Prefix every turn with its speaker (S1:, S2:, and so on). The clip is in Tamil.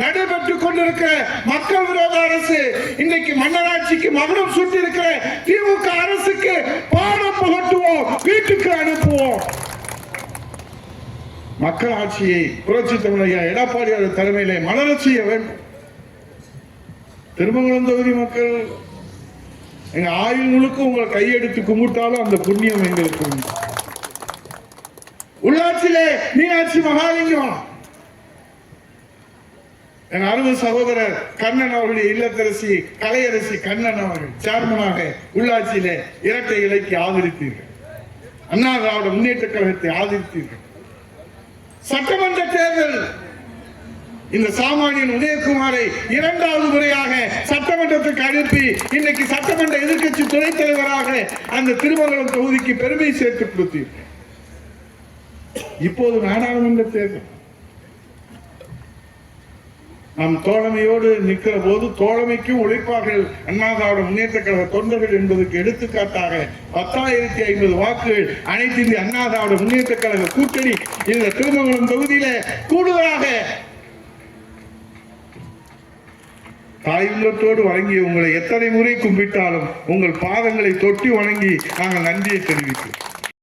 S1: நடைபெற்றுக் கொண்டிருக்கிற மக்கள் விரோத அரசு, இன்றைக்கு மன்னராட்சிக்கு மகுடம் சூட்டி இருக்கிற திமுக அரசுக்கு பாடம் புகட்டுவோம், வீட்டுக்கு அனுப்புவோம். மக்கள் ஆட்சியை புரட்சி தமிழக எடப்பாடியார் தலைமையிலே மலரச் செய்ய வேண்டும். திருமங்கலம் தொகுதி மக்கள் எங்க ஆயுள் முழுக்க உங்களை கையெடுத்து கும்பிட்டாலும் அந்த புண்ணியம் எங்களுக்கு உண்டு. உள்ளாட்சியிலே மீனாட்சி மகாலிங்கம் என் அருமை சகோதரர் கண்ணன் அவருடைய இல்லத்தரசி கலையரசி கண்ணன் அவர்கள் சேர்மனாக உள்ளாட்சியிலே இரட்டை இலைக்கு ஆதரித்தீர்கள். அண்ணா திராவிட முன்னேற்ற கழகத்தை ஆதரித்தீர்கள். சட்டமன்ற தேர்தல் இந்த சாமானியன் உதயகுமாரை இரண்டாவது முறையாக சட்டமன்றத்துக்கு அனுப்பி இன்னைக்கு சட்டமன்ற எதிர்க்கட்சி துணைத் தலைவராக அந்த திருமங்கலம் தொகுதிக்கு பெருமை சேர்த்து கொடுத்தீர்கள். இப்போது நாடாளுமன்ற தேர்தல் நாம் தோழமையோடு நிற்கிற போது தோழமைக்கும் உழைப்பார்கள் அண்ணா திராவிட முன்னேற்ற கழக தொண்டர்கள் என்பதற்கு எடுத்துக்காட்டாக 10,050 வாக்குகள் அனைத்து இந்திய அண்ணா திராவிட முன்னேற்ற கழக கூட்டணி இந்த திருமங்கலம் தொகுதியில கூடுதலாக தாய் உள்ளத்தோடு வழங்கிய உங்களை எத்தனை முறை கும்பிட்டாலும் உங்கள் பாதங்களை தொட்டி வணங்கி நாங்கள் நன்றியை தெரிவிக்கிறோம்.